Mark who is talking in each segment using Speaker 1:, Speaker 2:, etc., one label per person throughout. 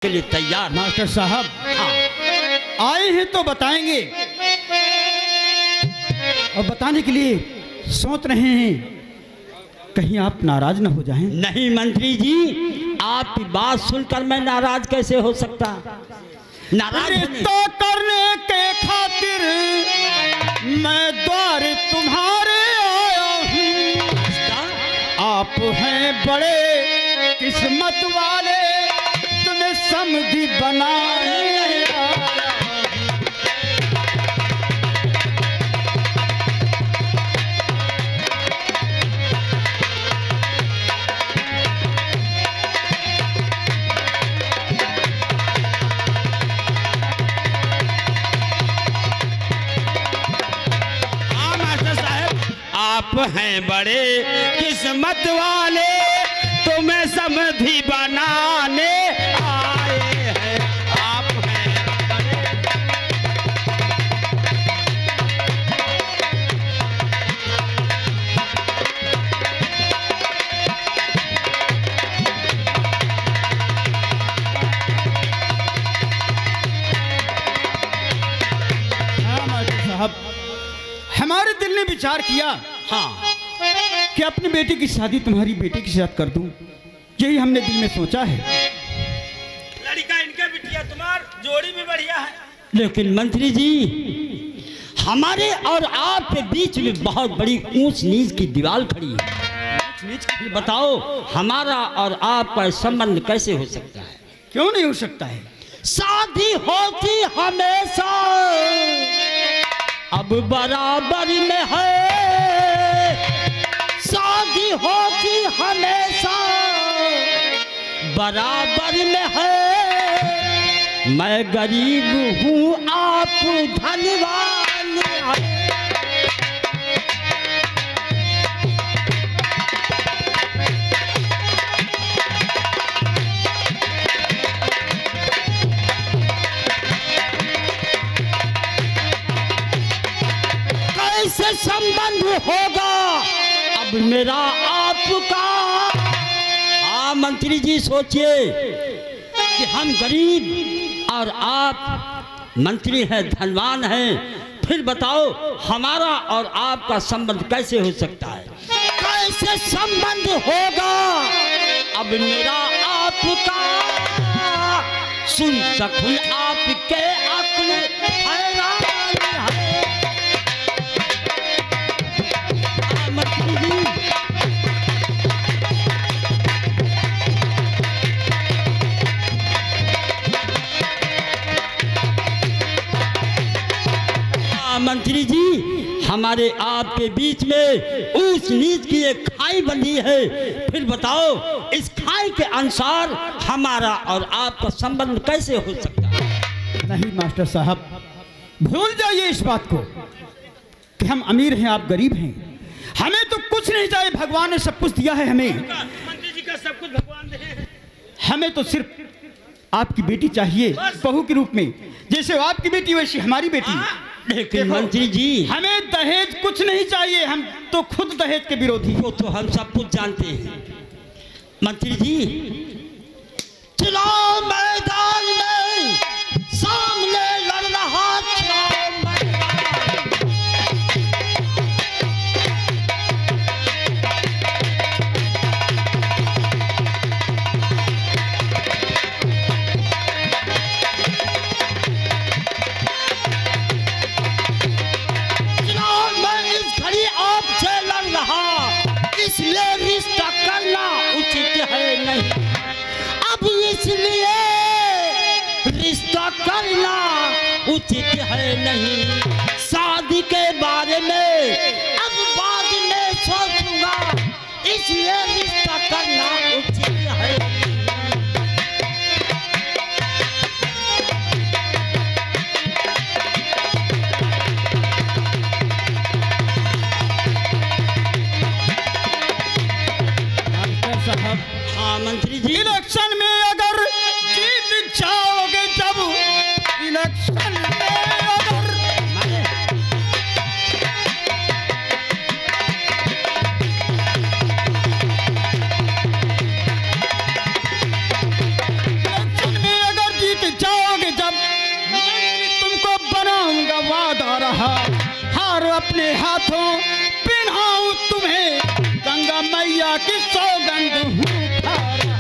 Speaker 1: के लिए तैयार।
Speaker 2: मास्टर साहब आए हैं तो बताएंगे, और बताने के लिए सोच रहे हैं, कहीं आप नाराज न हो जाएं।
Speaker 1: नहीं मंत्री जी, आपकी बात सुनकर मैं नाराज कैसे हो सकता। नाराज
Speaker 2: रिश्ता करने के खातिर मैं द्वार तुम्हारे आया हूँ। आप हैं बड़े किस्मत वाले, तुम्हें समझी बनाने आया।
Speaker 1: आप हैं बड़े किस्मत वाले, तुम्हें समधी बनाने आए हैं। आप हैं बड़े।
Speaker 2: हाँ मास्टर साहब, हमारे दिल ने विचार किया कि अपनी बेटी की शादी तुम्हारी बेटी के साथ कर दूं। यही हमने दिल में सोचा है।
Speaker 3: लड़का इनका बिटिया, तुम्हार जोड़ी भी बढ़िया है।
Speaker 1: लेकिन मंत्री जी, हमारे और आपके बीच में बहुत बड़ी ऊंच नीच की दीवार खड़ी है। बताओ, हमारा और आपका संबंध कैसे हो सकता है?
Speaker 2: क्यों नहीं हो सकता है?
Speaker 1: शादी होती हमेशा अब बराबर में है। शादी होती हमेशा बराबर में है। मैं गरीब हूँ, आप धनवान हैं। कैसे संबंध होगा अब मेरा आपका? हाँ मंत्री जी, सोचिए कि हम गरीब और आप मंत्री हैं, धनवान हैं। फिर बताओ, हमारा और आपका संबंध कैसे हो सकता है? कैसे संबंध होगा अब मेरा आपका? सुन सकूं आपके अक्ल हैरान है। मंत्री जी, हमारे आपके बीच में ऊंच नीच की एक खाई बंधी है। फिर बताओ, इस खाई के अनुसार हमारा और आपका संबंध कैसे हो सकता है?
Speaker 2: नहीं मास्टर साहब, भूल जाइए इस बात को कि हम अमीर हैं, आप गरीब हैं। हमें तो कुछ नहीं चाहिए, भगवान ने सब कुछ दिया है हमें।
Speaker 3: मंत्री जी का सब कुछ भगवान दे।
Speaker 2: हमें तो सिर्फ आपकी बेटी चाहिए, बहू के रूप में। जैसे वो आपकी बेटी वैसी हमारी बेटी।
Speaker 1: लेकिन मंत्री जी,
Speaker 2: हमें दहेज कुछ नहीं चाहिए, हम तो खुद दहेज के विरोधी।
Speaker 1: वो तो हम सब कुछ जानते हैं। मंत्री जी, चुनाव मैदान में सामने लड़ रहा चुनाव मैदान। इसलिए रिश्ता करना उचित है नहीं। अब इसलिए रिश्ता करना उचित है नहीं। शादी के बारे में अब बाद में सोचूंगा, इसलिए रिश्ता करना उचित है नहीं। हाँ मंत्री जी,
Speaker 2: इलेक्शन में अगर जीत जाओगे, जब इलेक्शन में अगर अपने हाथों पिन्हाऊं तुम्हें, गंगा मैया की सौगंध हूँ खा रहा।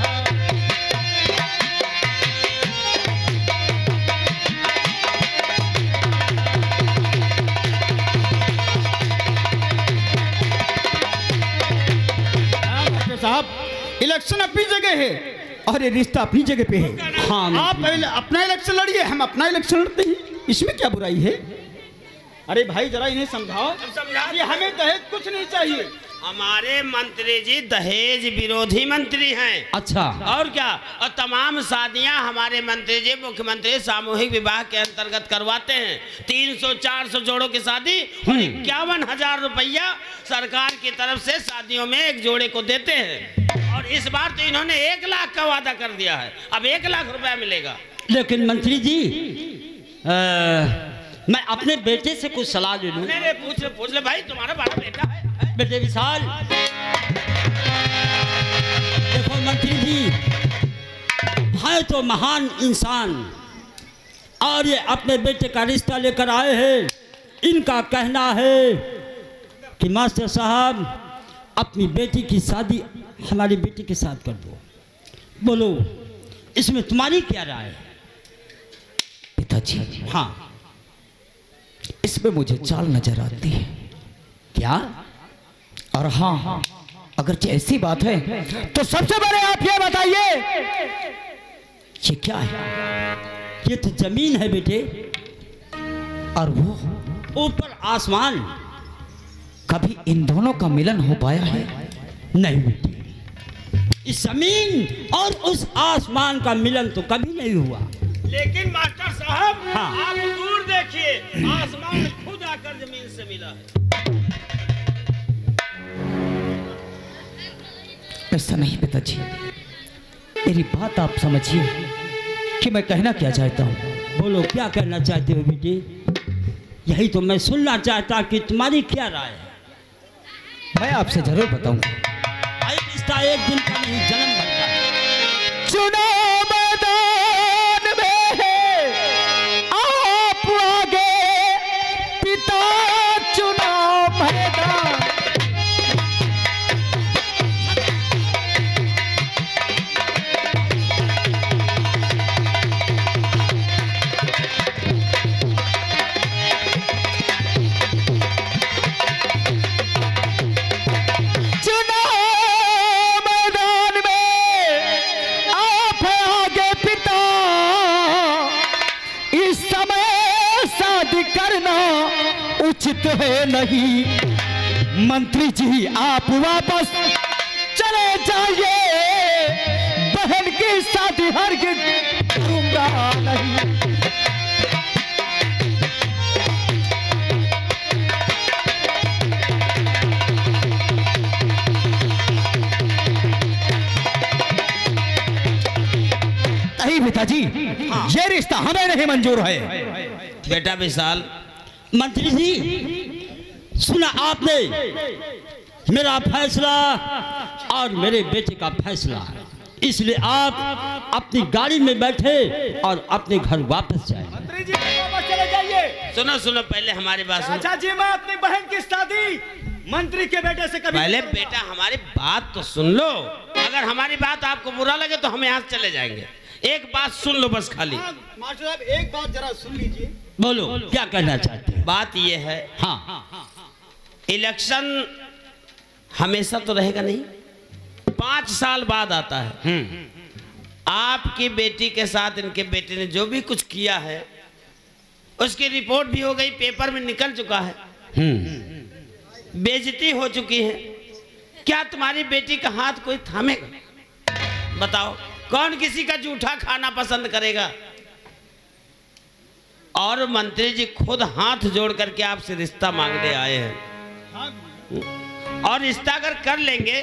Speaker 2: साहब, इलेक्शन अपनी जगह है और ये रिश्ता अपनी जगह पे है।
Speaker 1: हाँ,
Speaker 2: आप अपना इलेक्शन लड़िए, हम अपना इलेक्शन लड़ते हैं, इसमें क्या बुराई है? अरे भाई जरा इन्हें समझाओ कि हमें दहेज कुछ नहीं चाहिए।
Speaker 3: हमारे मंत्री जी दहेज विरोधी मंत्री हैं।
Speaker 1: अच्छा,
Speaker 3: और क्या, और तमाम शादियां हमारे मंत्री जी मुख्यमंत्री सामूहिक विवाह के अंतर्गत करवाते हैं। 300-400 जोड़ों की शादी और 51,000 रुपया सरकार की तरफ से शादियों में एक जोड़े को देते हैं। और इस बार तो इन्होंने 1 लाख का वादा कर दिया है, अब 1 लाख रुपया मिलेगा।
Speaker 1: लेकिन मंत्री जी मैं अपने बेटे से कुछ सलाह ले लूं।
Speaker 3: नहीं, पूछ ले भाई, तुम्हारा बड़ा बेटा है।
Speaker 1: बेटे विशाल, देखो मंत्री जी है तो महान इंसान और ये अपने बेटे का रिश्ता लेकर आए हैं। इनका कहना है कि मास्टर साहब अपनी बेटी की शादी हमारी बेटी के साथ कर दो। बोलो इसमें तुम्हारी क्या राय है?
Speaker 4: पिताजी,
Speaker 1: हाँ,
Speaker 4: इसमें मुझे चाल नजर आती है।
Speaker 1: क्या?
Speaker 4: और हाँ, अगर ऐसी बात है तो सबसे पहले आप ये बताइए ये क्या है?
Speaker 1: ये तो जमीन है बेटे,
Speaker 4: और वो
Speaker 1: ऊपर आसमान।
Speaker 4: कभी इन दोनों का मिलन हो पाया है?
Speaker 1: नहीं बेटे, इस जमीन और उस आसमान का मिलन तो कभी नहीं हुआ।
Speaker 3: लेकिन मास्टर साहब,
Speaker 1: हाँ।
Speaker 3: आप दूर देखिए, आसमान खुद आकर जमीन से मिला है।
Speaker 4: ऐसा नहीं पिताजी, मेरी बात आप समझिए कि मैं कहना क्या चाहता हूँ।
Speaker 1: बोलो क्या कहना चाहते हो बेटे? यही तो मैं सुनना चाहता कि तुम्हारी क्या राय है।
Speaker 4: मैं आपसे जरूर बताऊंगा।
Speaker 1: भाई रिश्ता एक दिन का नहीं, जन्म भर का है।
Speaker 4: चुनाव मैदान में आप आगे, पिता चुनाव मैदान। उचित है नहीं मंत्री जी, आप वापस चले जाइए। बहन की शादी हरगिज करूंगा नहीं। नहीं पिताजी, ये रिश्ता हमें नहीं मंजूर है।
Speaker 3: बेटा विशाल,
Speaker 1: मंत्री जी सुना आपने मेरा फैसला और मेरे बेटे का फैसला, इसलिए आप अपनी गाड़ी में बैठे और अपने घर वापस जाएं।
Speaker 2: मंत्री जी वापस चले जाइए।
Speaker 3: सुनो पहले हमारी बात सुनो।
Speaker 2: चाचा जी, मैं अपनी बहन की शादी मंत्री के बेटे से कभी
Speaker 3: पहले बेटा हमारी बात तो सुन लो। अगर हमारी बात आपको बुरा लगे तो हम यहाँ से चले जाएंगे। एक बात सुन लो बस खाली।
Speaker 2: मास्टर साहब, एक बात जरा सुन लीजिए।
Speaker 1: बोलो क्या कहना चाहते हैं?
Speaker 3: बात ये है,
Speaker 1: हाँ,
Speaker 3: इलेक्शन हमेशा तो रहेगा नहीं, 5 साल बाद आता है। आपकी बेटी के साथ इनके बेटे ने जो भी कुछ किया है उसकी रिपोर्ट भी हो गई, पेपर में निकल चुका है, बेइज्जती हो चुकी है। क्या तुम्हारी बेटी का हाथ कोई थामेगा? बताओ, कौन किसी का जूठा खाना पसंद करेगा? और मंत्री जी खुद हाथ जोड़ करके आपसे रिश्ता मांगने आए हैं। और रिश्ता अगर कर लेंगे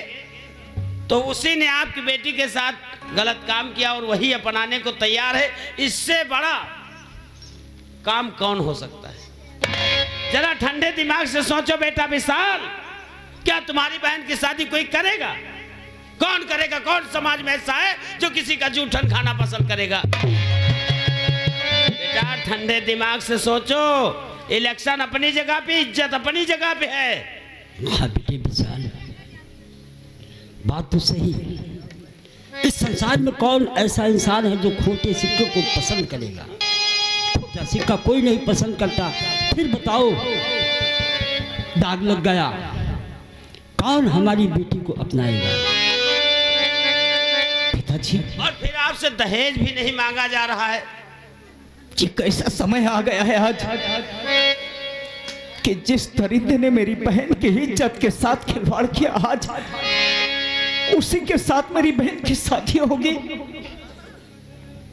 Speaker 3: तो उसी ने आपकी बेटी के साथ गलत काम किया और वही अपनाने को तैयार है। इससे बड़ा काम कौन हो सकता है? जरा ठंडे दिमाग से सोचो बेटा विशाल, क्या तुम्हारी बहन की शादी कोई करेगा? कौन करेगा? कौन समाज में ऐसा है जो किसी का जूठन खाना पसंद करेगा? बेटा ठंडे दिमाग से सोचो, इलेक्शन अपनी जगह पे, इज्जत अपनी जगह पे है।
Speaker 1: हाँ बेटे विशाल, बात तो सही है। इस संसार में कौन ऐसा इंसान है जो खोटे सिक्के को पसंद करेगा? खोटा सिक्का कोई नहीं पसंद करता। फिर बताओ, दाग लग गया, कौन हमारी बेटी को अपनाएगा?
Speaker 4: पिताजी,
Speaker 3: और फिर आपसे दहेज भी नहीं मांगा जा रहा है।
Speaker 4: ये कैसा समय आ गया है आज कि जिस दरिंदे ने मेरी बहन की इज्जत के साथ खिलवाड़ किया, आज उसी के साथ मेरी बहन की शादी होगी।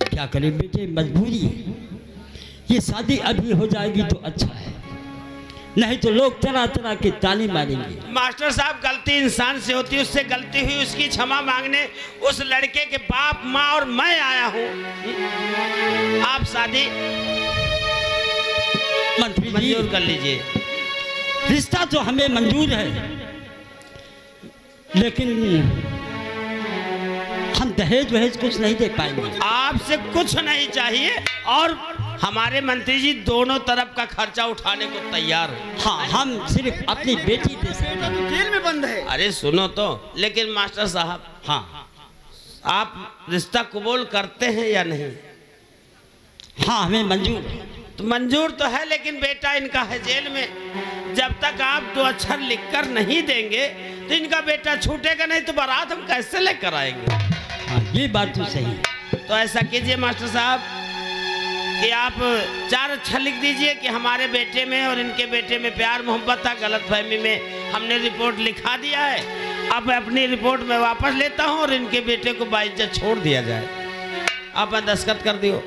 Speaker 1: क्या करें बेटे, मजबूरी है। ये शादी अभी हो जाएगी तो अच्छा है, नहीं तो लोग तरह तरह के ताने मारेंगे।
Speaker 3: मास्टर साहब, गलती इंसान से होती है, उससे गलती हुई, उसकी क्षमा मांगने उस लड़के के बाप माँ और मैं आया हूँ। आप शादी
Speaker 1: मंत्री जी
Speaker 3: मंजूर कर लीजिए।
Speaker 1: रिश्ता तो हमें मंजूर है, लेकिन हम दहेज वहेज कुछ नहीं दे पाएंगे।
Speaker 3: आपसे कुछ नहीं चाहिए और हमारे मंत्री जी दोनों तरफ का खर्चा उठाने को तैयार है।
Speaker 1: हाँ, हम सिर्फ अपनी बेटी दे सकते हैं।
Speaker 2: जेल में बंद है।
Speaker 3: अरे सुनो तो, लेकिन मास्टर साहब,
Speaker 1: हाँ
Speaker 3: आप रिश्ता कबूल करते हैं या नहीं?
Speaker 1: हाँ, हमें मंजूर है।
Speaker 3: तो मंजूर तो है, लेकिन बेटा इनका है जेल में। जब तक आप 2 अक्षर लिखकर नहीं देंगे तो इनका बेटा छूटेगा नहीं, तो बारात हम कैसे लेकर आएंगे?
Speaker 1: हाँ, ये बात तो सही है।
Speaker 3: तो ऐसा कीजिए मास्टर साहब कि आप 4 अक्षर लिख दीजिए कि हमारे बेटे में और इनके बेटे में प्यार मोहब्बत था, गलतफहमी में हमने रिपोर्ट लिखा दिया है। अब अपनी रिपोर्ट में वापस लेता हूँ और इनके बेटे को बाइज्जत छोड़ दिया जाए। आप दस्तखत कर दियो।